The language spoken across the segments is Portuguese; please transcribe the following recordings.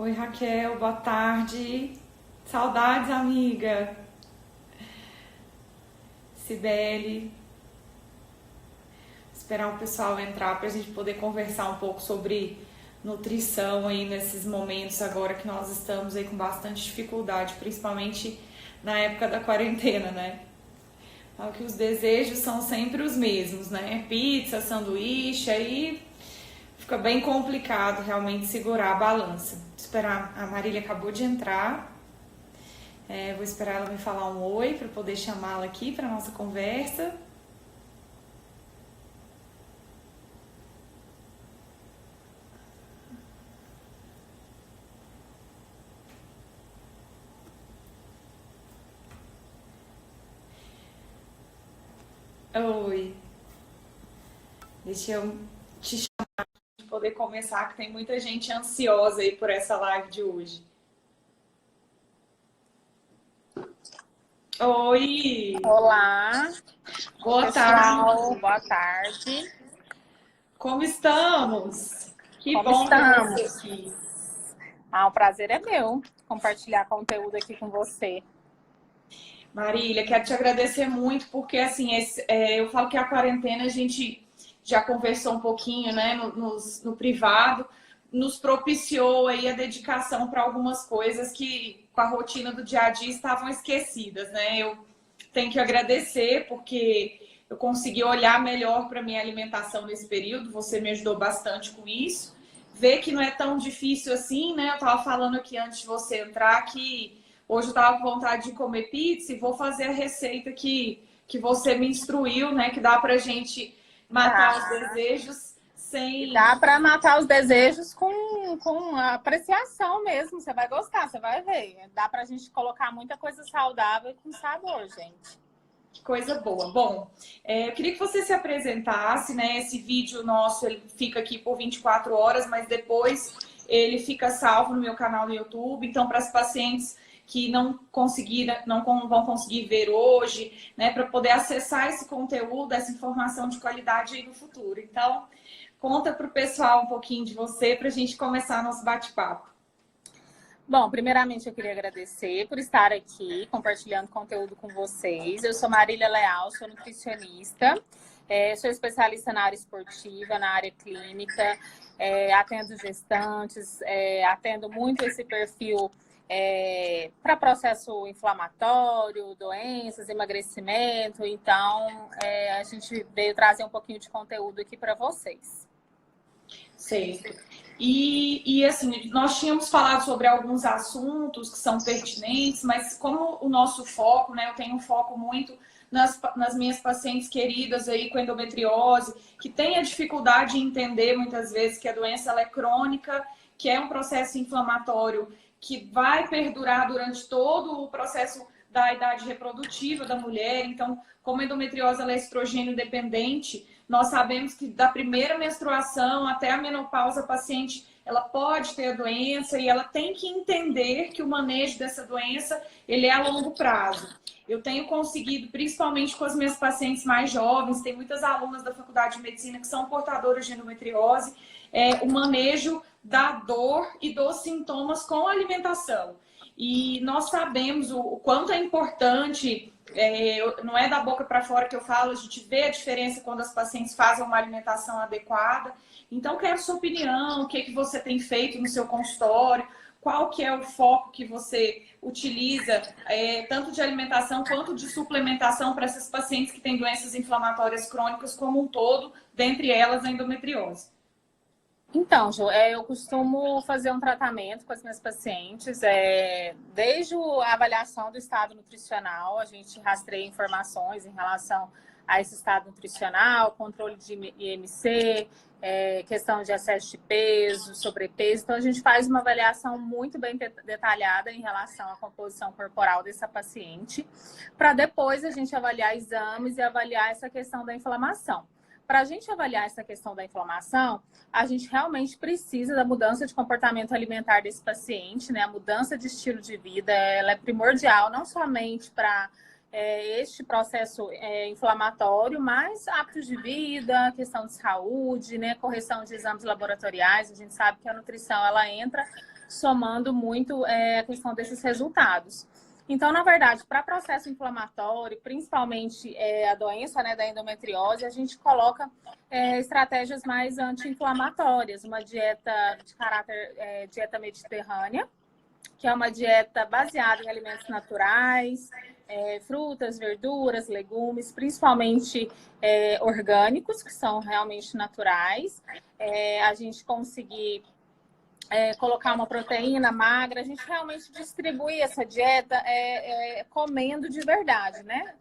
Oi, Raquel, boa tarde. Saudades, amiga. Cibele. Esperar o pessoal entrar para a gente poder conversar um pouco sobre nutrição aí nesses momentos agora que nós estamos aí com bastante dificuldade, principalmente na época da quarentena, né? Falo que os desejos são sempre os mesmos, né? Pizza, sanduíche, aí fica bem complicado realmente segurar a balança. Vou esperar, a Marília acabou de entrar. Vou esperar ela me falar um oi para poder chamá-la aqui para nossa conversa. Oi, deixa eu te chamar para poder começar, que tem muita gente ansiosa aí por essa live de hoje. Oi, Olá, boa pessoal, tarde. boa tarde. Como estamos? Que Como bom ter você estamos? aqui. O prazer é meu compartilhar conteúdo aqui com você. Marília, quero te agradecer muito, porque assim, eu falo que a quarentena a gente já conversou um pouquinho, né, no privado, nos propiciou aí a dedicação para algumas coisas que com a rotina do dia a dia estavam esquecidas, né? Eu tenho que agradecer porque eu consegui olhar melhor para minha alimentação nesse período, você me ajudou bastante com isso. Ver que não é tão difícil assim, né? Eu estava falando aqui antes de você entrar que hoje eu estava com vontade de comer pizza e vou fazer a receita que você me instruiu, né? Que dá pra gente matar os Tá? desejos E sem. dá para matar os desejos com apreciação mesmo. Você vai gostar, você vai ver. Dá para a gente colocar muita coisa saudável e com sabor, gente. Que coisa boa. Bom, eu queria que você se apresentasse, né? Esse vídeo nosso ele fica aqui por 24 horas, mas depois ele fica salvo no meu canal no YouTube. Então, para as pacientes que não conseguiram, não vão conseguir ver hoje, né, para poder acessar esse conteúdo, essa informação de qualidade aí no futuro. Então, conta para o pessoal um pouquinho de você para a gente começar nosso bate-papo. Bom, primeiramente eu queria agradecer por estar aqui compartilhando conteúdo com vocês. Eu sou Marília Leal, sou nutricionista, sou especialista na área esportiva, na área clínica, atendo gestantes, atendo muito esse perfil para processo inflamatório, doenças, emagrecimento. Então, a gente veio trazer um pouquinho de conteúdo aqui para vocês. Certo. E assim, nós tínhamos falado sobre alguns assuntos que são pertinentes, mas como o nosso foco, né, eu tenho um foco muito nas minhas pacientes queridas aí com endometriose, que têm a dificuldade de entender muitas vezes que a doença ela é crônica, que é um processo inflamatório que vai perdurar durante todo o processo da idade reprodutiva da mulher. Então, como a endometriose ela é estrogênio dependente, nós sabemos que da primeira menstruação até a menopausa, a paciente ela pode ter a doença e ela tem que entender que o manejo dessa doença ele é a longo prazo. Eu tenho conseguido, principalmente com as minhas pacientes mais jovens, tem muitas alunas da Faculdade de Medicina que são portadoras de endometriose, o manejo da dor e dos sintomas com a alimentação. E nós sabemos o quanto é importante, não é da boca para fora que eu falo, a gente vê a diferença quando as pacientes fazem uma alimentação adequada. Então, quero sua opinião, o que você tem feito no seu consultório, qual que é o foco que você utiliza, tanto de alimentação quanto de suplementação para essas pacientes que têm doenças inflamatórias crônicas como um todo, dentre elas a endometriose. Então, Ju, eu costumo fazer um tratamento com as minhas pacientes, desde a avaliação do estado nutricional, a gente rastreia informações em relação a esse estado nutricional, controle de IMC, questão de excesso de peso, sobrepeso. Então, a gente faz uma avaliação muito bem detalhada em relação à composição corporal dessa paciente, para depois a gente avaliar exames e avaliar essa questão da inflamação. Para a gente avaliar essa questão da inflamação, a gente realmente precisa da mudança de comportamento alimentar desse paciente, né? A mudança de estilo de vida, ela é primordial, não somente para este processo inflamatório, mas hábitos de vida, questão de saúde, né? Correção de exames laboratoriais. A gente sabe que a nutrição, ela entra somando muito a questão desses resultados. Então, na verdade, para processo inflamatório, principalmente a doença, né, da endometriose, a gente coloca estratégias mais anti-inflamatórias, uma dieta de caráter dieta mediterrânea, que é uma dieta baseada em alimentos naturais, frutas, verduras, legumes, principalmente orgânicos, que são realmente naturais. A gente conseguir colocar uma proteína magra, a gente realmente distribui essa dieta comendo de verdade, né?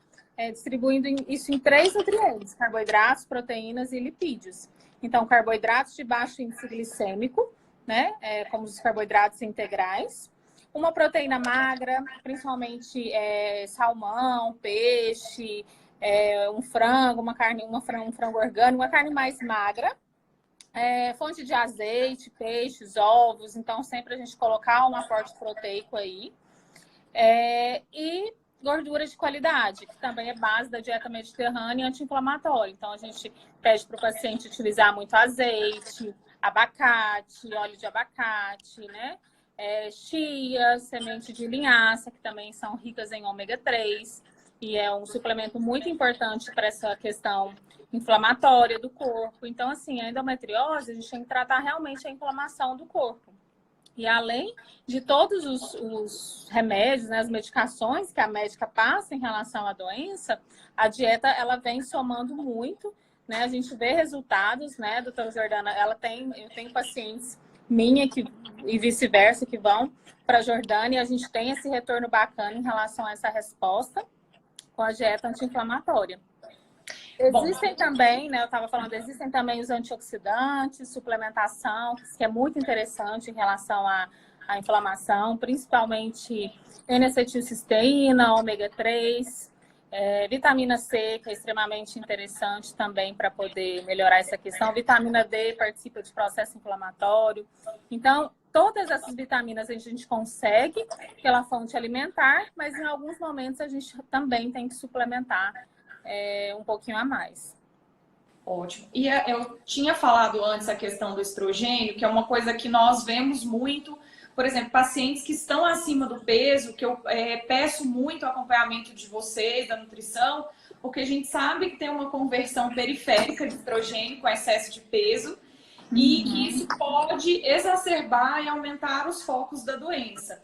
Distribuindo isso em 3 nutrientes: carboidratos, proteínas e lipídios. Então, carboidratos de baixo índice glicêmico, né? Como os carboidratos integrais. Uma proteína magra, principalmente salmão, peixe, um frango, um frango orgânico, uma carne mais magra. Fonte de azeite, peixes, ovos, então sempre a gente colocar um aporte proteico aí. E gordura de qualidade, que também é base da dieta mediterrânea e anti-inflamatória. Então a gente pede para o paciente utilizar muito azeite, abacate, óleo de abacate, né? Chia, semente de linhaça, que também são ricas em ômega 3, e é um suplemento muito importante para essa questão inflamatória do corpo. Então, assim, a endometriose, a gente tem que tratar realmente a inflamação do corpo. E além de todos os remédios, né, as medicações que a médica passa em relação à doença, a dieta, ela vem somando muito, né? A gente vê resultados, né, doutora Jordana? Eu tenho pacientes minha e vice-versa que vão para a Jordânia, e a gente tem esse retorno bacana em relação a essa resposta com a dieta anti-inflamatória. Existem também, né, eu estava falando, existem também os antioxidantes, suplementação, que é muito interessante em relação à inflamação, principalmente N-acetilcisteína, ômega 3, vitamina C, que é extremamente interessante também para poder melhorar essa questão. Vitamina D participa de processo inflamatório. Então, todas essas vitaminas a gente consegue pela fonte alimentar, mas em alguns momentos a gente também tem que suplementar um pouquinho a mais. Ótimo. E eu tinha falado antes a questão do estrogênio, que é uma coisa que nós vemos muito, por exemplo, pacientes que estão acima do peso, que eu peço muito o acompanhamento de vocês, da nutrição, porque a gente sabe que tem uma conversão periférica de estrogênio com excesso de peso, e que isso pode exacerbar e aumentar os focos da doença.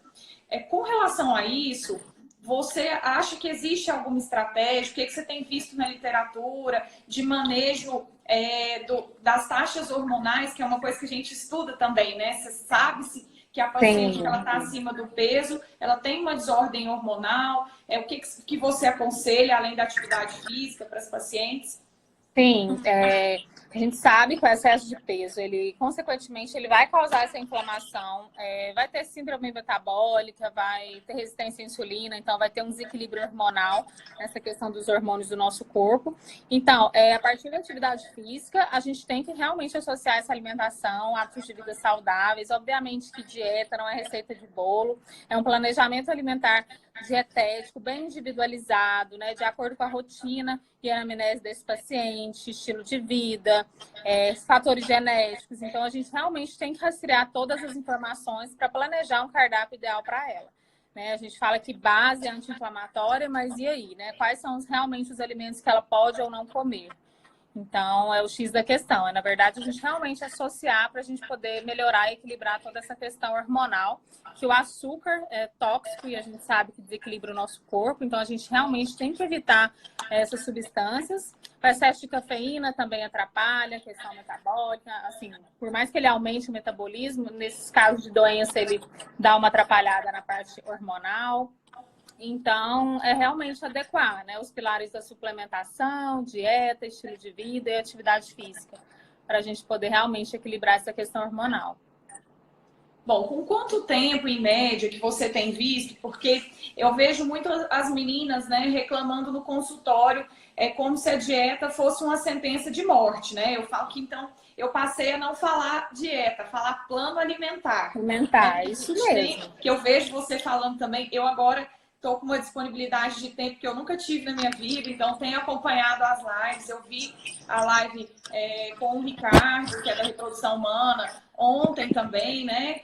Com relação a isso, você acha que existe alguma estratégia? O que você tem visto na literatura de manejo das taxas hormonais, que é uma coisa que a gente estuda também, né? Você sabe-se que a paciente que ela está acima do peso, ela tem uma desordem hormonal. O que você aconselha, além da atividade física, para as pacientes? Sim, a gente sabe que o excesso de peso, consequentemente, ele vai causar essa inflamação, vai ter síndrome metabólica, vai ter resistência à insulina, então vai ter um desequilíbrio hormonal nessa questão dos hormônios do nosso corpo. Então, a partir da atividade física, a gente tem que realmente associar essa alimentação, hábitos de vida saudáveis. Obviamente que dieta não é receita de bolo, é um planejamento alimentar dietético, bem individualizado, né, de acordo com a rotina e a anamnese desse paciente, estilo de vida, fatores genéticos. Então, a gente realmente tem que rastrear todas as informações para planejar um cardápio ideal para ela. Né? A gente fala que base é anti-inflamatória, mas e aí? Né? Quais são realmente os alimentos que ela pode ou não comer? Então, é o X da questão. Na verdade, a gente realmente associar para a gente poder melhorar e equilibrar toda essa questão hormonal, que o açúcar é tóxico e a gente sabe que desequilibra o nosso corpo. Então, a gente realmente tem que evitar essas substâncias. O excesso de cafeína também atrapalha a questão metabólica. Assim, por mais que ele aumente o metabolismo, nesses casos de doença, ele dá uma atrapalhada na parte hormonal. Então, é realmente adequar, né, os pilares da suplementação, dieta, estilo de vida e atividade física, para a gente poder realmente equilibrar essa questão hormonal. Bom, com quanto tempo, em média, que você tem visto? Porque eu vejo muito as meninas, né, reclamando no consultório, como se a dieta fosse uma sentença de morte, né? Eu falo que, então, eu passei a não falar dieta, falar plano alimentar. Alimentar, isso mesmo. Que eu vejo você falando também, eu agora estou com uma disponibilidade de tempo que eu nunca tive na minha vida, então tenho acompanhado as lives. Eu vi a live com o Ricardo, que é da reprodução humana, ontem também, né?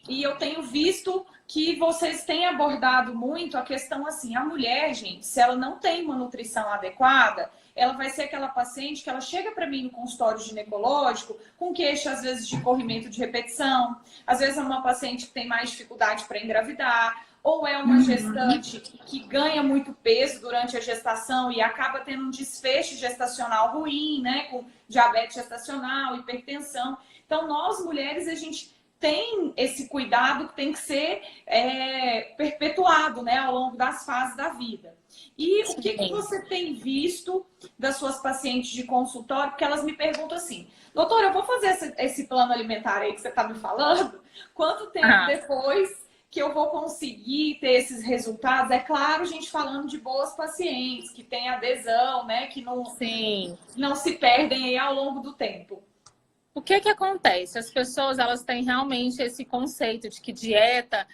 E eu tenho visto que vocês têm abordado muito a questão assim, a mulher, gente, se ela não tem uma nutrição adequada, ela vai ser aquela paciente que ela chega para mim no consultório ginecológico com queixa, às vezes, de corrimento de repetição, às vezes é uma paciente que tem mais dificuldade para engravidar, ou é uma gestante que ganha muito peso durante a gestação e acaba tendo um desfecho gestacional ruim, né, com diabetes gestacional, hipertensão. Então, nós mulheres, a gente tem esse cuidado que tem que ser perpetuado, né, ao longo das fases da vida. E o que você tem visto das suas pacientes de consultório? Porque elas me perguntam assim, doutora, eu vou fazer esse plano alimentar aí que você está me falando, quanto tempo depois que eu vou conseguir ter esses resultados? É claro, gente, falando de boas pacientes, que têm adesão, né, que não se perdem aí ao longo do tempo. O que acontece? As pessoas, elas têm realmente esse conceito de que dieta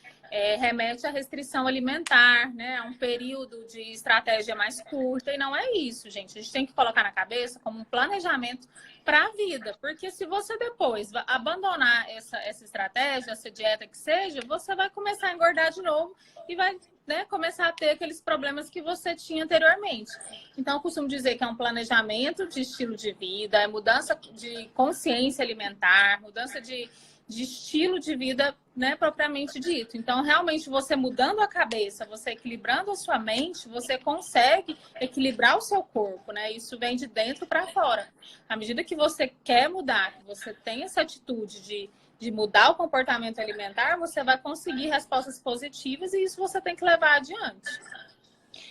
remete à restrição alimentar, né? A um período de estratégia mais curta, e não é isso, gente. A gente tem que colocar na cabeça como um planejamento para a vida, porque se você depois abandonar essa estratégia, essa dieta que seja, você vai começar a engordar de novo e vai, né, começar a ter aqueles problemas que você tinha anteriormente. Então, eu costumo dizer que é um planejamento de estilo de vida, é mudança de consciência alimentar, mudança de estilo de vida, né, propriamente dito. Então, realmente, você mudando a cabeça, você equilibrando a sua mente, você consegue equilibrar o seu corpo, né? Isso vem de dentro para fora. À medida que você quer mudar, que você tem essa atitude de mudar o comportamento alimentar, você vai conseguir respostas positivas e isso você tem que levar adiante.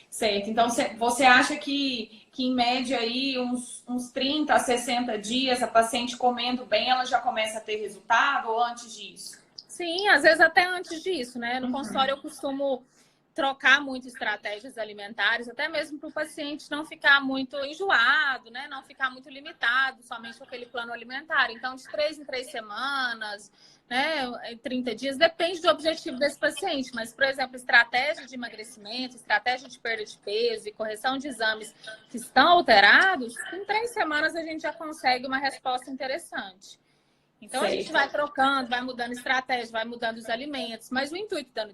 Certo. Então, você acha que em média aí uns 30 a 60 dias, a paciente comendo bem, ela já começa a ter resultado ou antes disso? Sim, às vezes até antes disso, né? No consultório eu costumo trocar muito estratégias alimentares, até mesmo para o paciente não ficar muito enjoado, né? Não ficar muito limitado somente com aquele plano alimentar. Então, de 3 em 3 semanas, né? Em 30 dias, depende do objetivo desse paciente. Mas, por exemplo, estratégia de emagrecimento, estratégia de perda de peso e correção de exames que estão alterados, em 3 semanas a gente já consegue uma resposta interessante. Então, a gente vai trocando, vai mudando estratégia, vai mudando os alimentos. Mas o intuito da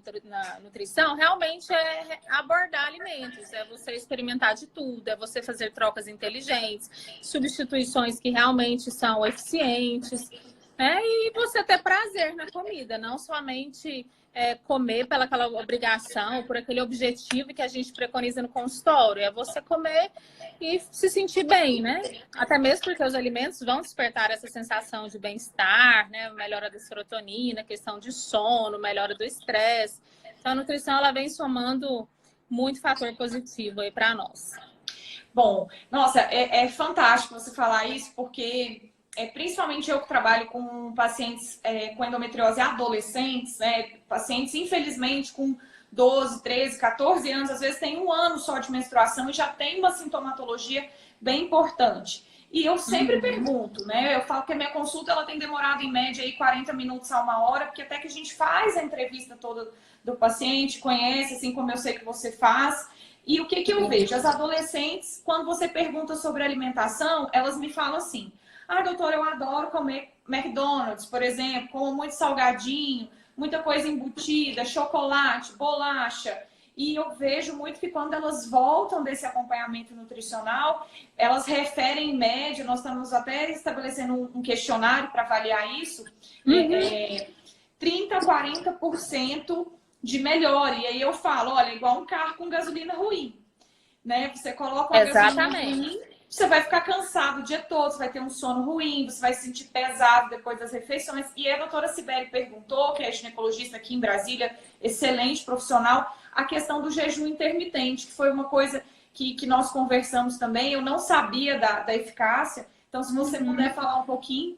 nutrição realmente é abordar alimentos. É você experimentar de tudo, é você fazer trocas inteligentes, substituições que realmente são eficientes, né? E você ter prazer na comida, não somente comer pelaquela obrigação, por aquele objetivo que a gente preconiza no consultório. É você comer e se sentir bem, né? Até mesmo porque os alimentos vão despertar essa sensação de bem-estar, né? Melhora da serotonina, questão de sono, melhora do estresse. Então, a nutrição, ela vem somando muito fator positivo aí para nós. Bom, nossa, é fantástico você falar isso, porque principalmente eu que trabalho com pacientes com endometriose adolescentes, né? Pacientes, infelizmente, com 12, 13, 14 anos, às vezes tem um ano só de menstruação e já tem uma sintomatologia bem importante. E eu sempre pergunto, né? Eu falo que a minha consulta ela tem demorado em média aí 40 minutos a 1 hora, porque até que a gente faz a entrevista toda do paciente, conhece, assim como eu sei que você faz. E o que eu vejo? As adolescentes, quando você pergunta sobre alimentação, elas me falam assim: ah, doutora, eu adoro comer McDonald's, por exemplo, como muito salgadinho, muita coisa embutida, chocolate, bolacha. E eu vejo muito que quando elas voltam desse acompanhamento nutricional, elas referem em média, nós estamos até estabelecendo um questionário para avaliar isso, 30% a 40% de melhora. E aí eu falo, olha, igual um carro com gasolina ruim, né? Você coloca uma gasolina ruim, você vai ficar cansado o dia todo, você vai ter um sono ruim, você vai se sentir pesado depois das refeições. E a doutora Cibele perguntou, que é ginecologista aqui em Brasília, excelente profissional, a questão do jejum intermitente, que foi uma coisa que nós conversamos também. Eu não sabia da eficácia. Então, se você puder falar um pouquinho.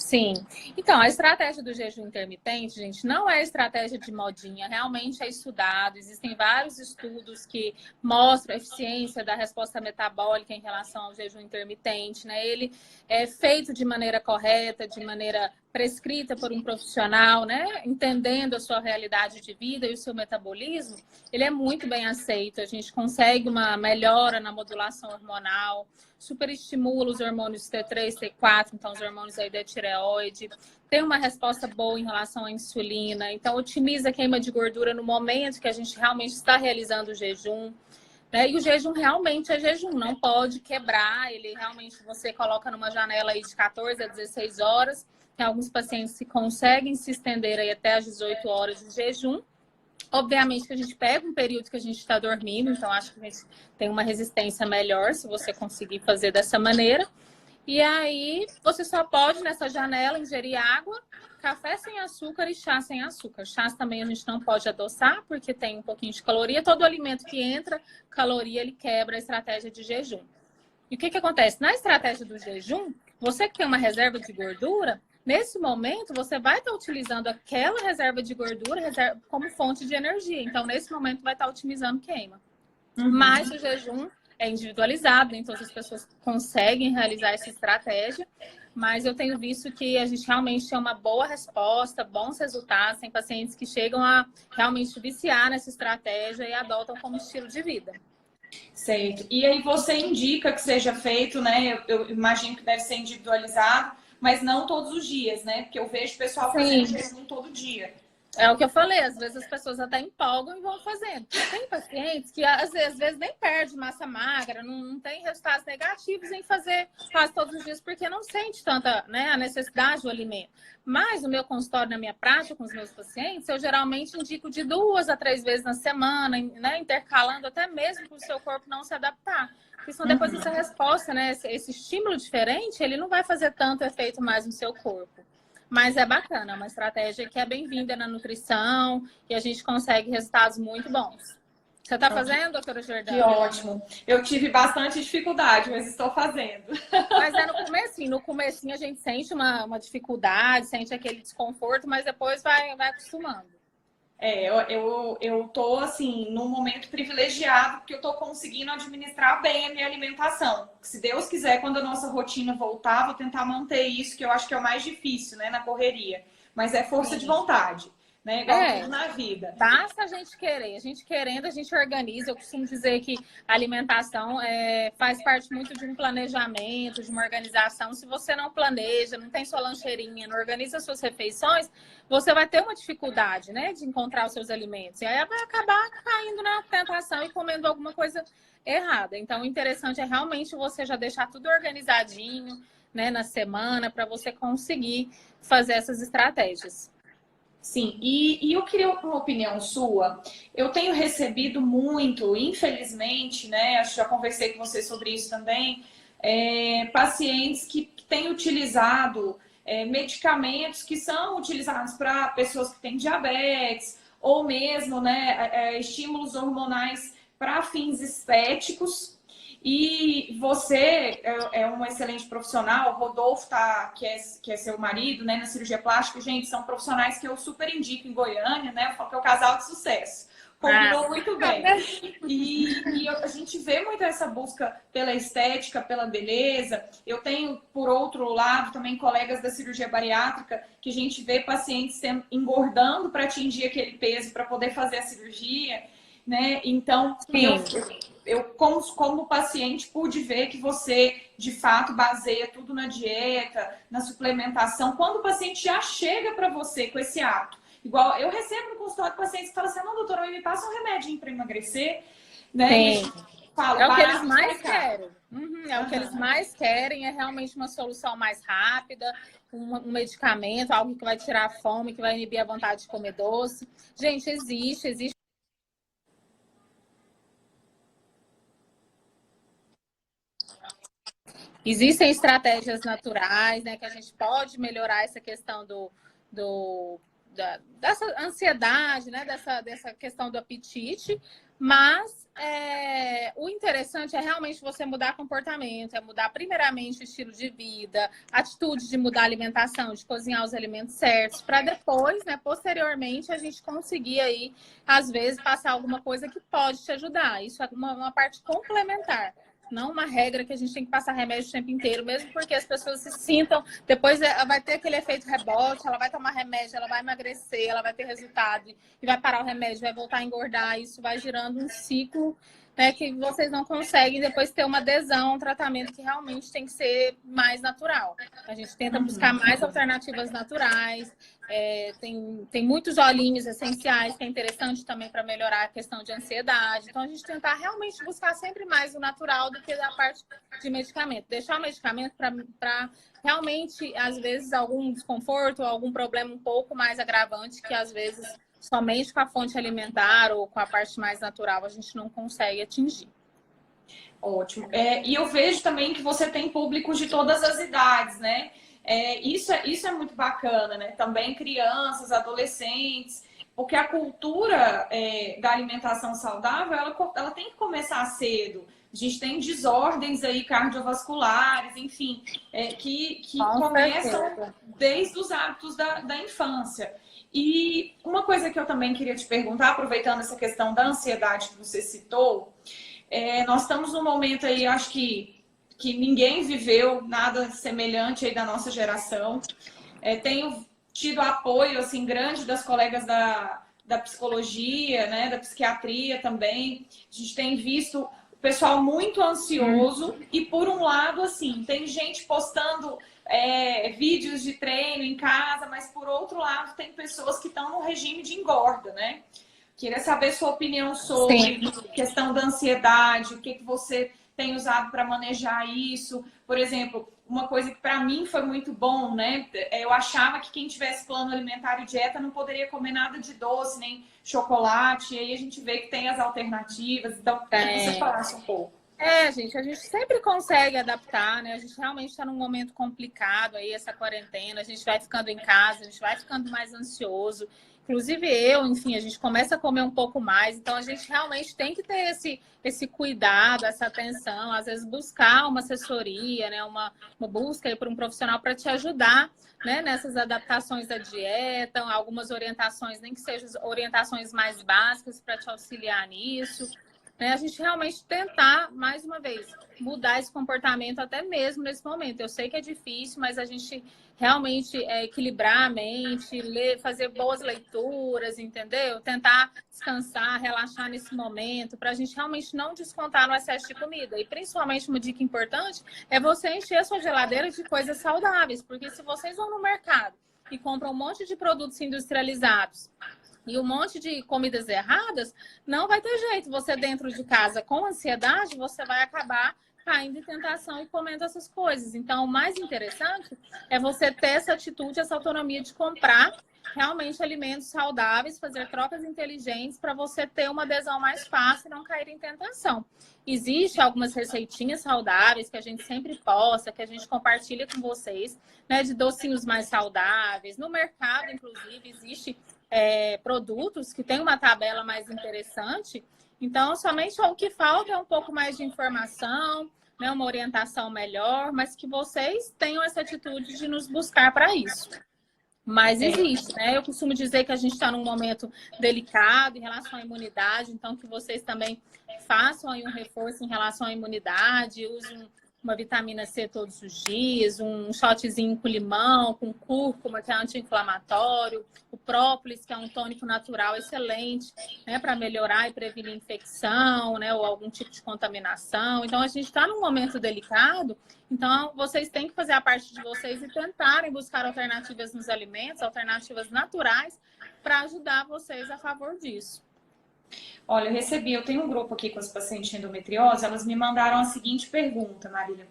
Sim. Então, a estratégia do jejum intermitente, gente, não é estratégia de modinha, realmente é estudado. Existem vários estudos que mostram a eficiência da resposta metabólica em relação ao jejum intermitente, né? Ele é feito de maneira correta, de maneira prescrita por um profissional, né? Entendendo a sua realidade de vida e o seu metabolismo, ele é muito bem aceito. A gente consegue uma melhora na modulação hormonal, superestimula os hormônios T3, T4, então os hormônios aí da tireoide, tem uma resposta boa em relação à insulina, então otimiza a queima de gordura no momento que a gente realmente está realizando o jejum, né? E o jejum realmente é jejum, não pode quebrar, ele realmente você coloca numa janela aí de 14 a 16 horas, tem alguns pacientes que conseguem se estender aí até as 18 horas de jejum. Obviamente que a gente pega um período que a gente está dormindo, então acho que a gente tem uma resistência melhor se você conseguir fazer dessa maneira. E aí você só pode, nessa janela, ingerir água, café sem açúcar e chá sem açúcar. Chás também a gente não pode adoçar, porque tem um pouquinho de caloria. Todo alimento que entra caloria, ele quebra a estratégia de jejum. E o que acontece? Na estratégia do jejum, você que tem uma reserva de gordura, nesse momento você vai estar utilizando aquela reserva de gordura como fonte de energia. Então, nesse momento, vai estar otimizando queima. Mas o jejum é individualizado, nem todas as pessoas conseguem realizar essa estratégia. Mas eu tenho visto que a gente realmente tem uma boa resposta, bons resultados. Tem pacientes que chegam a realmente viciar nessa estratégia e adotam como estilo de vida. Certo. E aí você indica que seja feito, né? Eu imagino que deve ser individualizado, mas não todos os dias, né? Porque eu vejo o pessoal fazendo jejum todo dia. É o que eu falei, às vezes as pessoas até empolgam e vão fazendo. Tem pacientes que às vezes nem perde massa magra, não tem resultados negativos em fazer quase todos os dias, porque não sente tanta, né, a necessidade do alimento. Mas no meu consultório, na minha prática com os meus pacientes, eu geralmente indico de 2 a 3 vezes na semana, né, intercalando até mesmo para o seu corpo não se adaptar. Porque senão depois dessa resposta, né, esse estímulo diferente, ele não vai fazer tanto efeito mais no seu corpo. Mas é bacana, é uma estratégia que é bem-vinda na nutrição e a gente consegue resultados muito bons. Você está fazendo, doutora Jordana? Que ótimo. Eu tive bastante dificuldade, mas estou fazendo. Mas é no comecinho a gente sente uma dificuldade, sente aquele desconforto, mas depois vai acostumando. Eu tô, assim, num momento privilegiado, porque eu tô conseguindo administrar bem a minha alimentação. Se Deus quiser, quando a nossa rotina voltar, vou tentar manter isso, que eu acho que é o mais difícil, né, na correria. Mas é força de vontade, né, igual tudo na vida. Basta a gente querer. A gente querendo, a gente organiza. Eu costumo dizer que a alimentação faz parte muito de um planejamento, de uma organização. Se você não planeja, não tem sua lancheirinha, não organiza suas refeições, você vai ter uma dificuldade, né, de encontrar os seus alimentos. E aí vai acabar caindo na tentação e comendo alguma coisa errada. Então, o interessante é realmente você já deixar tudo organizadinho, né, na semana, para você conseguir fazer essas estratégias. Sim, e eu queria uma opinião sua. Eu tenho recebido muito, infelizmente, né? Acho que já conversei com você sobre isso também, pacientes que têm utilizado medicamentos que são utilizados para pessoas que têm diabetes, ou mesmo, né, estímulos hormonais para fins estéticos. E você é um excelente profissional, o Rodolfo que é seu marido, né, na cirurgia plástica. Gente, são profissionais que eu super indico em Goiânia, né? Eu falo que é o casal de sucesso. Combinou muito bem. E a gente vê muito essa busca pela estética, pela beleza. Eu tenho, por outro lado, também colegas da cirurgia bariátrica, que a gente vê pacientes engordando para atingir aquele peso, para poder fazer a cirurgia, né? Então, eu como paciente, pude ver que você, de fato, baseia tudo na dieta, na suplementação. Quando o paciente já chega para você com esse hábito, igual eu recebo no consultório pacientes que falam assim, não, doutora, me passa um remedinho para emagrecer, né? Falo, é o que eles mais querem. É o que eles mais querem, é realmente uma solução mais rápida, um medicamento, algo que vai tirar a fome, que vai inibir a vontade de comer doce. Gente, existe. Existem estratégias naturais, né, que a gente pode melhorar essa questão dessa ansiedade, né, dessa questão do apetite, Mas o interessante é realmente você mudar comportamento, é mudar primeiramente o estilo de vida, atitude de mudar a alimentação, de cozinhar os alimentos certos, para depois, né, posteriormente, a gente conseguir aí, às vezes, passar alguma coisa que pode te ajudar. Isso é uma parte complementar. Não uma regra que a gente tem que passar remédio o tempo inteiro, mesmo porque as pessoas se sintam, depois vai ter aquele efeito rebote, ela vai tomar remédio, ela vai emagrecer, ela vai ter resultado e vai parar o remédio, vai voltar a engordar, isso vai girando um ciclo, né, que vocês não conseguem depois ter uma adesão a um tratamento que realmente tem que ser mais natural. A gente tenta buscar mais alternativas naturais, tem muitos olhinhos essenciais, que é interessante também para melhorar a questão de ansiedade. Então, a gente tentar realmente buscar sempre mais o natural do que a parte de medicamento. Deixar o medicamento para realmente, às vezes, algum desconforto, algum problema um pouco mais agravante, que às vezes somente com a fonte alimentar ou com a parte mais natural a gente não consegue atingir. Ótimo. E eu vejo também que você tem públicos de todas as idades, né? Isso é muito bacana, né? Também crianças, adolescentes, porque a cultura da alimentação saudável, ela tem que começar cedo. A gente tem desordens aí cardiovasculares, enfim, que começam desde os hábitos da infância. E uma coisa que eu também queria te perguntar, aproveitando essa questão da ansiedade que você citou, nós estamos num momento aí, acho que ninguém viveu nada semelhante aí da nossa geração. Tenho tido apoio assim grande das colegas da psicologia, né, da psiquiatria também. A gente tem visto o pessoal muito ansioso e, por um lado, assim, tem gente postando vídeos de treino em casa, mas, por outro lado, tem pessoas que estão no regime de engorda, né? Queria saber sua opinião sobre questão da ansiedade, o que você tem usado para manejar isso. Por exemplo, uma coisa que para mim foi muito bom, né? Eu achava que quem tivesse plano alimentar e dieta não poderia comer nada de doce, nem chocolate. E aí a gente vê que tem as alternativas. Então, queria que você falasse um pouco. Gente, a gente sempre consegue adaptar, né? A gente realmente está num momento complicado aí, essa quarentena, a gente vai ficando em casa, a gente vai ficando mais ansioso. Inclusive enfim, a gente começa a comer um pouco mais, então a gente realmente tem que ter esse cuidado, essa atenção, às vezes buscar uma assessoria, né? Uma busca aí por um profissional para te ajudar, né? Nessas adaptações da dieta, algumas orientações, nem que sejam orientações mais básicas para te auxiliar nisso. A gente realmente tentar, mais uma vez, mudar esse comportamento até mesmo nesse momento. Eu sei que é difícil, mas a gente realmente equilibrar a mente, fazer boas leituras, entendeu? Tentar descansar, relaxar nesse momento, para a gente realmente não descontar no excesso de comida. E principalmente uma dica importante é você encher a sua geladeira de coisas saudáveis, porque se vocês vão no mercado e compram um monte de produtos industrializados, e um monte de comidas erradas, não vai ter jeito. Você dentro de casa com ansiedade, você vai acabar caindo em tentação e comendo essas coisas. Então, o mais interessante é você ter essa atitude, essa autonomia de comprar realmente alimentos saudáveis, fazer trocas inteligentes para você ter uma adesão mais fácil e não cair em tentação. Existem algumas receitinhas saudáveis que a gente sempre posta, que a gente compartilha com vocês, né, de docinhos mais saudáveis. No mercado, inclusive, existe produtos que têm uma tabela mais interessante. Então, somente o que falta é um pouco mais de informação, né, uma orientação melhor, mas que vocês tenham essa atitude de nos buscar para isso. Mas existe, né? Eu costumo dizer que a gente está num momento delicado em relação à imunidade, então que vocês também façam aí um reforço em relação à imunidade, usem uma vitamina C todos os dias, um shotzinho com limão, com cúrcuma, que é anti-inflamatório, o própolis, que é um tônico natural excelente, né, para melhorar e prevenir infecção, né, ou algum tipo de contaminação. Então, a gente está num momento delicado, então vocês têm que fazer a parte de vocês e tentarem buscar alternativas nos alimentos, alternativas naturais, para ajudar vocês a favor disso. Olha, eu tenho um grupo aqui com as pacientes de endometriose, elas me mandaram a seguinte pergunta, Marília.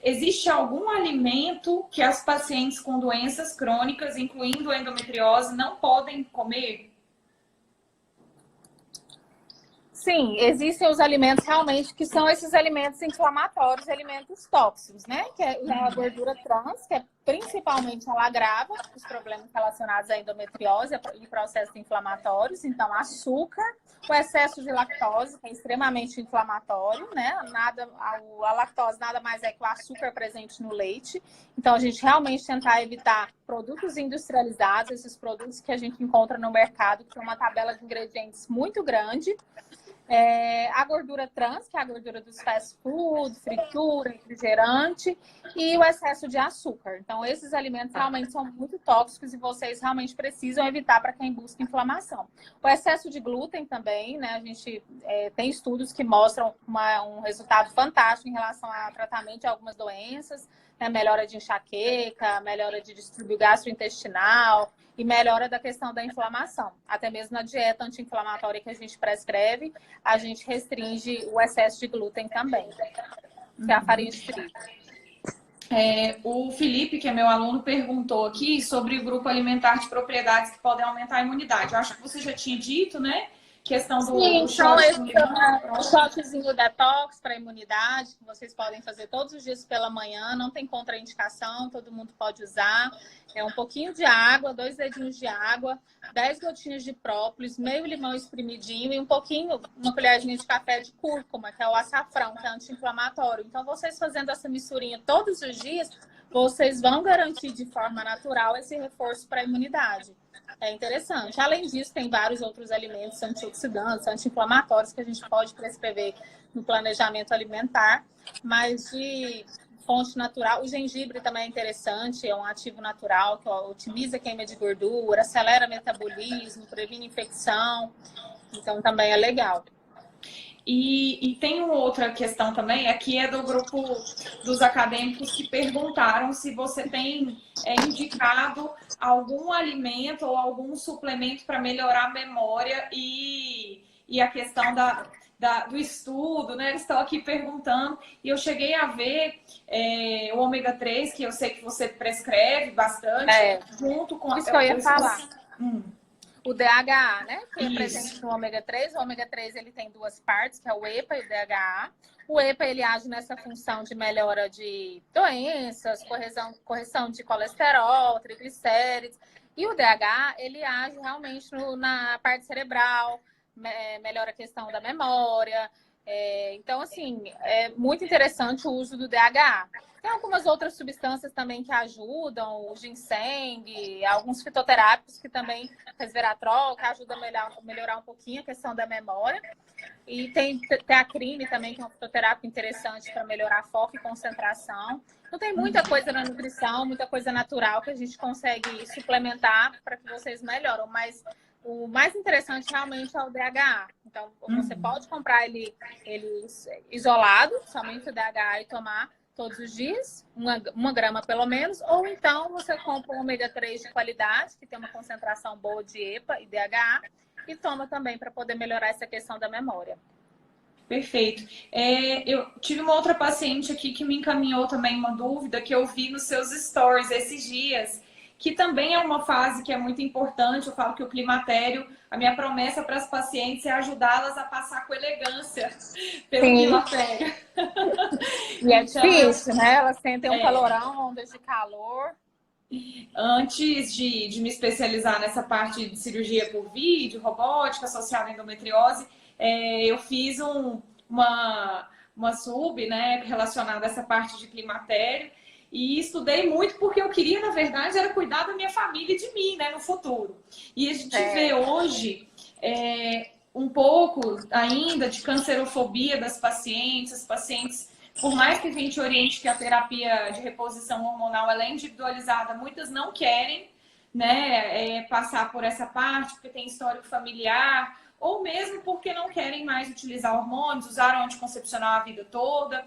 Existe algum alimento que as pacientes com doenças crônicas, incluindo endometriose, não podem comer? Sim, existem os alimentos realmente que são esses alimentos inflamatórios, alimentos tóxicos, né? Que é a gordura trans, que é principalmente ela agrava os problemas relacionados à endometriose e processos inflamatórios. Então, açúcar, o excesso de lactose, que é extremamente inflamatório, né? A lactose nada mais é que o açúcar presente no leite. Então, a gente realmente tentar evitar produtos industrializados, esses produtos que a gente encontra no mercado, que tem uma tabela de ingredientes muito grande. A gordura trans, que é a gordura dos fast food, fritura, refrigerante, e o excesso de açúcar. Então, esses alimentos realmente são muito tóxicos e vocês realmente precisam evitar para quem busca inflamação. O excesso de glúten também, né? A gente tem estudos que mostram um resultado fantástico em relação ao tratamento de algumas doenças, né? Melhora de enxaqueca, melhora de distúrbio gastrointestinal, e melhora da questão da inflamação. Até mesmo na dieta anti-inflamatória que a gente prescreve, a gente restringe o excesso de glúten também, que é a farinha de trigo. O Felipe, que é meu aluno, perguntou aqui sobre o grupo alimentar de propriedades que podem aumentar a imunidade. Eu acho que você já tinha dito, né? Questão do Sim, shot. Um shotzinho detox para imunidade, que vocês podem fazer todos os dias pela manhã, não tem contraindicação, todo mundo pode usar. É um pouquinho de água, 2 dedinhos de água, 10 gotinhas de própolis, meio limão espremidinho e uma colherzinha de café de cúrcuma, que é o açafrão, que é anti-inflamatório. Então, vocês fazendo essa misturinha todos os dias, vocês vão garantir de forma natural esse reforço para a imunidade. É interessante. Além disso, tem vários outros alimentos antioxidantes, anti-inflamatórios que a gente pode prescrever no planejamento alimentar, mas de fonte natural. O gengibre também é interessante, é um ativo natural que otimiza a queima de gordura, acelera o metabolismo, previne infecção, então também é legal. E tem uma outra questão também, aqui é do grupo dos acadêmicos que perguntaram se você tem indicado algum alimento ou algum suplemento para melhorar a memória e a questão do estudo, né? Eles estão aqui perguntando e eu cheguei a ver o ômega 3, que eu sei que você prescreve bastante, junto com... Isso que eu ia falar. O DHA, né? Que é presente no ômega 3. O ômega 3 ele tem 2 partes, que é o EPA e o DHA. O EPA ele age nessa função de melhora de doenças, correção de colesterol, triglicérides. E o DHA ele age realmente na parte cerebral, melhora a questão da memória. Então, assim, é muito interessante o uso do DHA. Tem algumas outras substâncias também que ajudam, o ginseng, alguns fitoterápicos que também, resveratrol, que ajuda a melhorar um pouquinho a questão da memória. E tem teacrine também, que é um fitoterápico interessante para melhorar foco e concentração. Então tem muita coisa na nutrição, muita coisa natural que a gente consegue suplementar para que vocês melhoram, mas o mais interessante realmente é o DHA. Então, você pode comprar ele isolado, somente o DHA, e tomar todos os dias, 1 grama pelo menos, ou então você compra um ômega 3 de qualidade, que tem uma concentração boa de EPA e DHA, e toma também para poder melhorar essa questão da memória. Perfeito. Eu tive uma outra paciente aqui que me encaminhou também uma dúvida que eu vi nos seus stories esses dias, que também é uma fase que é muito importante. Eu falo que o climatério, a minha promessa para as pacientes é ajudá-las a passar com elegância pelo climatério. E é difícil, né? Elas sentem um calorão, ondas de calor. Antes de me especializar nessa parte de cirurgia por vídeo, robótica associada à endometriose, eu fiz uma sub, né, relacionada a essa parte de climatério. E estudei muito porque eu queria, na verdade, era cuidar da minha família e de mim, né, no futuro. E a gente vê hoje um pouco ainda de cancerofobia das pacientes. As pacientes, por mais que a gente oriente que a terapia de reposição hormonal ela é individualizada, muitas não querem, né, passar por essa parte, porque tem histórico familiar, ou mesmo porque não querem mais utilizar hormônios, usaram anticoncepcional a vida toda.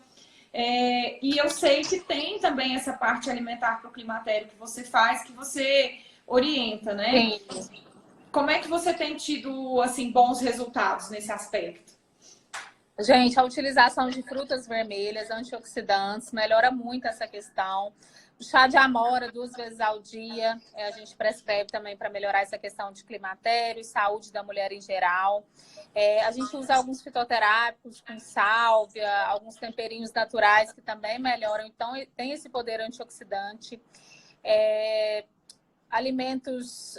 E eu sei que tem também essa parte alimentar para o climatério que você faz, que você orienta, né? Sim. Como é que você tem tido assim, bons resultados nesse aspecto? Gente, a utilização de frutas vermelhas, antioxidantes, melhora muito essa questão. chá de amora 2 vezes ao dia, a gente prescreve também para melhorar essa questão de climatério e saúde da mulher em geral. A gente usa alguns fitoterápicos com sálvia, alguns temperinhos naturais que também melhoram, então tem esse poder antioxidante. Alimentos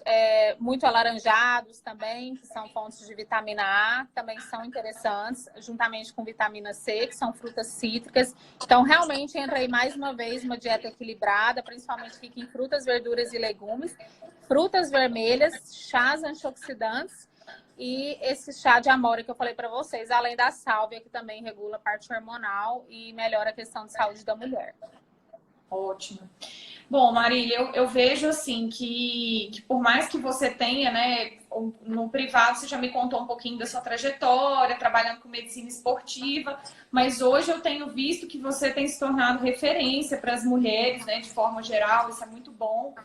muito alaranjados também, que são fontes de vitamina A, também são interessantes, juntamente com vitamina C, que são frutas cítricas. Então, realmente, entra aí mais uma vez uma dieta equilibrada, principalmente rica em frutas, verduras e legumes, frutas vermelhas, chás antioxidantes e esse chá de amora que eu falei para vocês, além da sálvia, que também regula a parte hormonal e melhora a questão de saúde da mulher. Ótimo. Bom, Marília, eu vejo assim que por mais que você tenha, né, no privado, você já me contou um pouquinho da sua trajetória, trabalhando com medicina esportiva, mas hoje eu tenho visto que você tem se tornado referência para as mulheres, né, de forma geral, isso é muito bom,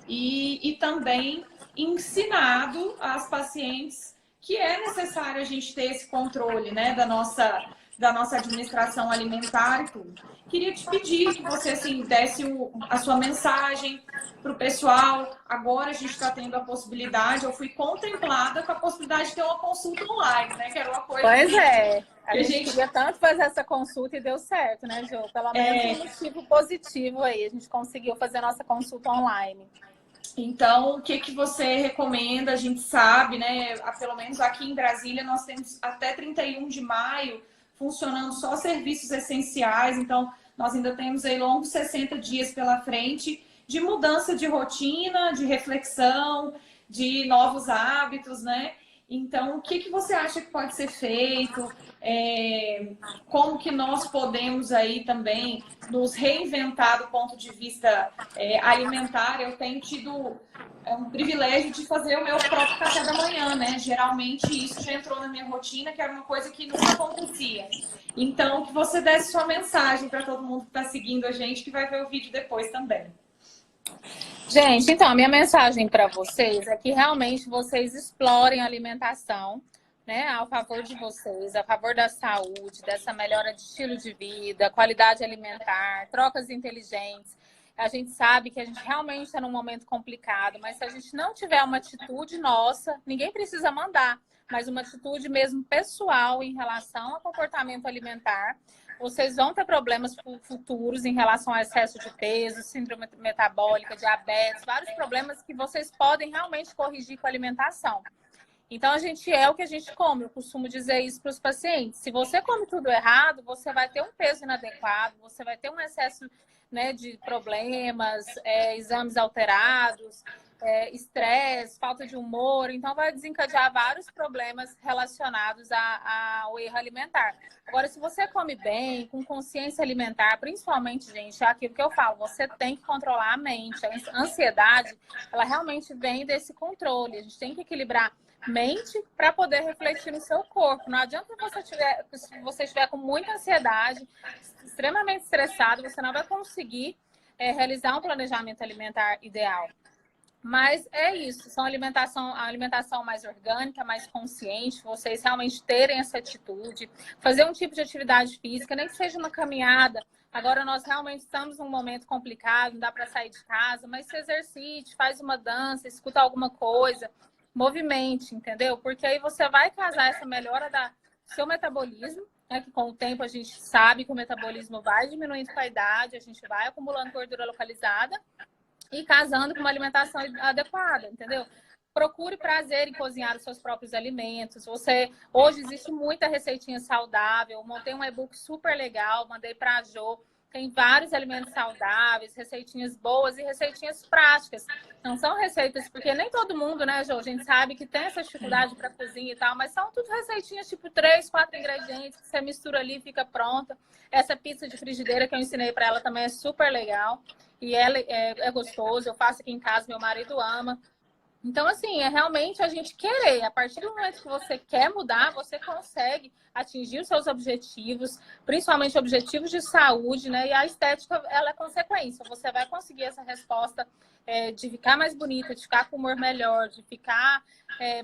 e também ensinado às pacientes que é necessário a gente ter esse controle, né, da nossa administração alimentar e tudo. Queria te pedir que você assim, desse a sua mensagem para o pessoal. Agora a gente está tendo a possibilidade, eu fui contemplada com a possibilidade de ter uma consulta online, né? Que era uma coisa. Pois é, a gente queria tanto fazer essa consulta e deu certo, né, Jô? Pelo menos um motivo positivo aí, a gente conseguiu fazer a nossa consulta online. Então, o que você recomenda? A gente sabe, né? Pelo menos aqui em Brasília, nós temos até 31 de maio funcionando só serviços essenciais. Então, nós ainda temos aí longos 60 dias pela frente de mudança de rotina, de reflexão, de novos hábitos, né? Então, o que você acha que pode ser feito? Como que nós podemos aí também nos reinventar do ponto de vista alimentar? Eu tenho tido um privilégio de fazer o meu próprio café da manhã, né? Geralmente isso já entrou na minha rotina, que era uma coisa que nunca acontecia. Então, que você desse sua mensagem para todo mundo que está seguindo a gente, que vai ver o vídeo depois também. Gente, então, a minha mensagem para vocês é que realmente vocês explorem a alimentação, né, ao favor de vocês, a favor da saúde, dessa melhora de estilo de vida, qualidade alimentar, trocas inteligentes. A gente sabe que a gente realmente está num momento complicado, mas se a gente não tiver uma atitude nossa, ninguém precisa mandar, mas uma atitude mesmo pessoal em relação ao comportamento alimentar, vocês vão ter problemas futuros em relação ao excesso de peso, síndrome metabólica, diabetes, vários problemas que vocês podem realmente corrigir com a alimentação. Então, a gente é o que a gente come. Eu costumo dizer isso para os pacientes. Se você come tudo errado, você vai ter um peso inadequado, você vai ter um excesso, né, de problemas, exames alterados, estresse, falta de humor. Então, vai desencadear vários problemas relacionados ao erro alimentar. Agora, se você come bem, com consciência alimentar, principalmente, gente, é aquilo que eu falo, você tem que controlar a mente. A ansiedade, ela realmente vem desse controle. A gente tem que equilibrar mente para poder refletir no seu corpo. Não adianta se você estiver com muita ansiedade, extremamente estressado, você não vai conseguir realizar um planejamento alimentar ideal. Mas é isso, a alimentação mais orgânica, mais consciente, vocês realmente terem essa atitude, fazer um tipo de atividade física, nem que seja uma caminhada. Agora nós realmente estamos num momento complicado, não dá para sair de casa, mas se exercite, faz uma dança, escuta alguma coisa, movimente, entendeu? Porque aí você vai casar essa melhora do seu metabolismo, né? Que com o tempo a gente sabe que o metabolismo vai diminuindo com a idade, a gente vai acumulando gordura localizada e casando com uma alimentação adequada, entendeu? Procure prazer em cozinhar os seus próprios alimentos. Hoje existe muita receitinha saudável. Eu montei um e-book super legal, mandei para a Jo. Tem vários alimentos saudáveis, receitinhas boas e receitinhas práticas. Não são receitas, porque nem todo mundo, né, Jo? A gente sabe que tem essa dificuldade para cozinha e tal, mas são tudo receitinhas tipo 3, 4 ingredientes que você mistura ali e fica pronta. Essa pizza de frigideira que eu ensinei para ela também é super legal. E ela é gostoso. Eu faço aqui em casa, meu marido ama. Então, assim, é realmente a gente querer. A partir do momento que você quer mudar, você consegue atingir os seus objetivos, principalmente objetivos de saúde, né? E a estética, ela é consequência. Você vai conseguir essa resposta de ficar mais bonita, de ficar com humor melhor, de ficar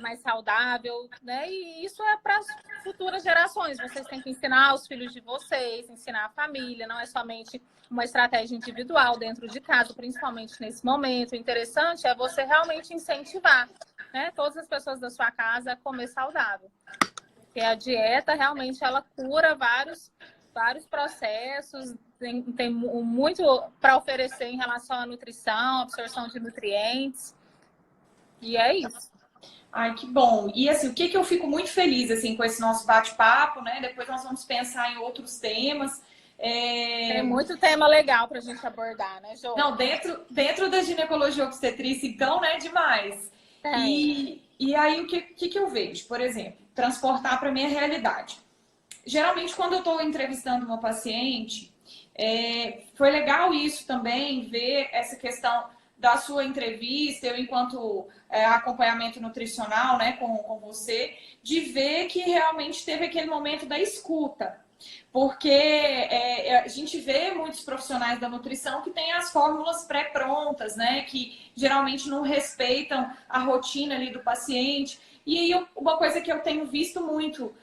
mais saudável, né? E isso é para as futuras gerações. Vocês têm que ensinar os filhos de vocês, ensinar a família, não é somente uma estratégia individual dentro de casa, principalmente nesse momento. O interessante é você realmente incentivar, né, todas as pessoas da sua casa a comer saudável. Porque a dieta realmente ela cura vários processos, tem muito para oferecer em relação à nutrição, absorção de nutrientes. E é isso. Ai, que bom. E assim, o que eu fico muito feliz assim com esse nosso bate-papo, né? Depois nós vamos pensar em outros temas. Tem muito tema legal para a gente abordar, né, Jô? Não, dentro da ginecologia obstetrícia, então, né, demais. E aí, o que eu vejo? Por exemplo, transportar para a minha realidade. Geralmente, quando eu estou entrevistando uma paciente, foi legal isso também, ver essa questão da sua entrevista, eu enquanto acompanhamento nutricional, né, com você, de ver que realmente teve aquele momento da escuta. Porque a gente vê muitos profissionais da nutrição que têm as fórmulas pré-prontas, né? Que geralmente não respeitam a rotina ali do paciente. E aí, uma coisa que eu tenho visto muito,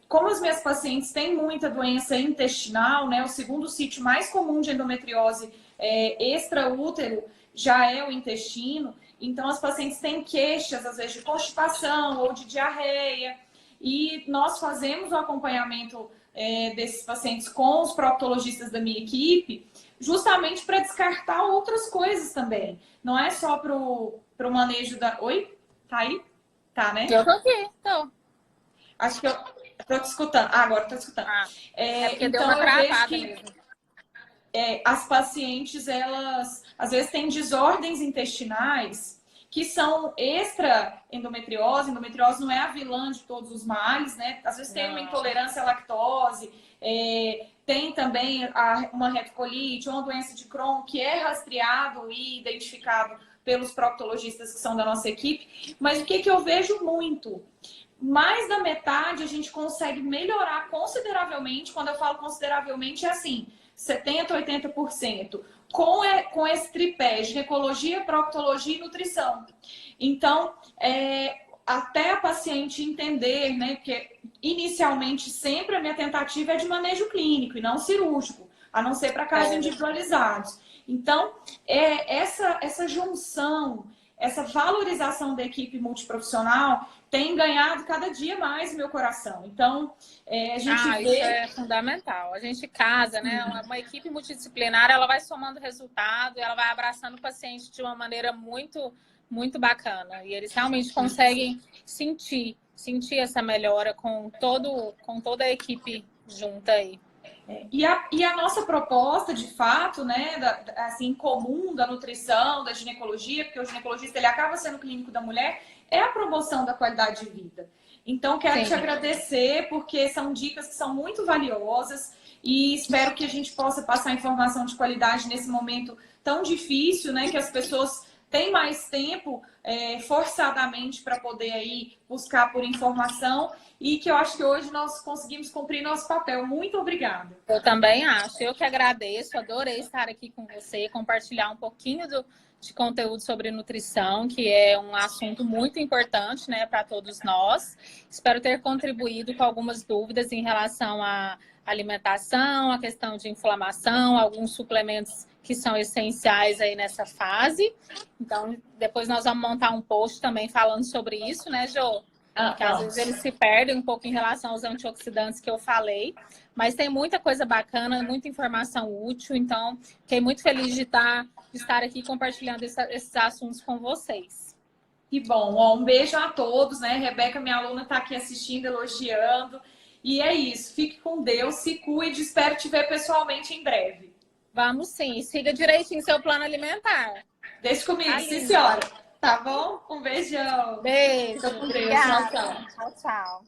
como as minhas pacientes têm muita doença intestinal, né? O segundo sítio mais comum de endometriose extraútero já é o intestino. Então, as pacientes têm queixas, às vezes, de constipação ou de diarreia. E nós fazemos o acompanhamento desses pacientes com os proctologistas da minha equipe, justamente para descartar outras coisas também. Não é só para o manejo da... Oi? Tá aí? Tá, né? Eu tô aqui, tô. Acho que eu tô te escutando. Ah, agora eu tô te escutando. Porque então, deu uma eu vejo travada que mesmo. As pacientes, elas às vezes têm desordens intestinais que são extra-endometriose. Endometriose não é a vilã de todos os males, né? Às vezes tem uma intolerância à lactose, tem também uma retocolite ou uma doença de Crohn que é rastreado e identificado pelos proctologistas que são da nossa equipe. Mas o que eu vejo muito? Mais da metade a gente consegue melhorar consideravelmente. Quando eu falo consideravelmente, é assim, 70%, 80%. Com esse tripé, ginecologia, proctologia e nutrição. Então, até a paciente entender, né, porque inicialmente sempre a minha tentativa é de manejo clínico e não cirúrgico, a não ser para casos individualizados. Então, essa junção, essa valorização da equipe multiprofissional tem ganhado cada dia mais meu coração. Então, a gente vê... Isso é fundamental. A gente casa, né? Uma equipe multidisciplinar, ela vai somando resultado, ela vai abraçando o paciente de uma maneira muito, muito bacana. E eles realmente conseguem sentir essa melhora com toda a equipe junta aí. E a nossa proposta, de fato, né, assim, comum da nutrição, da ginecologia, porque o ginecologista ele acaba sendo clínico da mulher, é a promoção da qualidade de vida. Então, quero te agradecer, porque são dicas que são muito valiosas e espero que a gente possa passar informação de qualidade nesse momento tão difícil, né, que as pessoas têm mais tempo forçadamente para poder aí buscar por informação e que eu acho que hoje nós conseguimos cumprir nosso papel. Muito obrigada. Eu também acho. Eu que agradeço. Adorei estar aqui com você, compartilhar um pouquinho de conteúdo sobre nutrição, que é um assunto muito importante, né, para todos nós. Espero ter contribuído com algumas dúvidas em relação à alimentação, a questão de inflamação, alguns suplementos que são essenciais aí nessa fase. Então, depois nós vamos montar um post também falando sobre isso, né, Jô? Porque às vezes eles se perdem um pouco em relação aos antioxidantes que eu falei, mas tem muita coisa bacana, muita informação útil, então fiquei muito feliz de estar aqui compartilhando esses assuntos com vocês. Que bom, um beijo a todos, né? Rebeca, minha aluna, está aqui assistindo, elogiando, e é isso, fique com Deus, se cuide, espero te ver pessoalmente em breve. Vamos sim, siga direitinho seu plano alimentar. Deixa comigo, sim senhora. Tá bom? Um beijão. Beijo. Fica com Deus. Tchau, tchau. Tchau, tchau.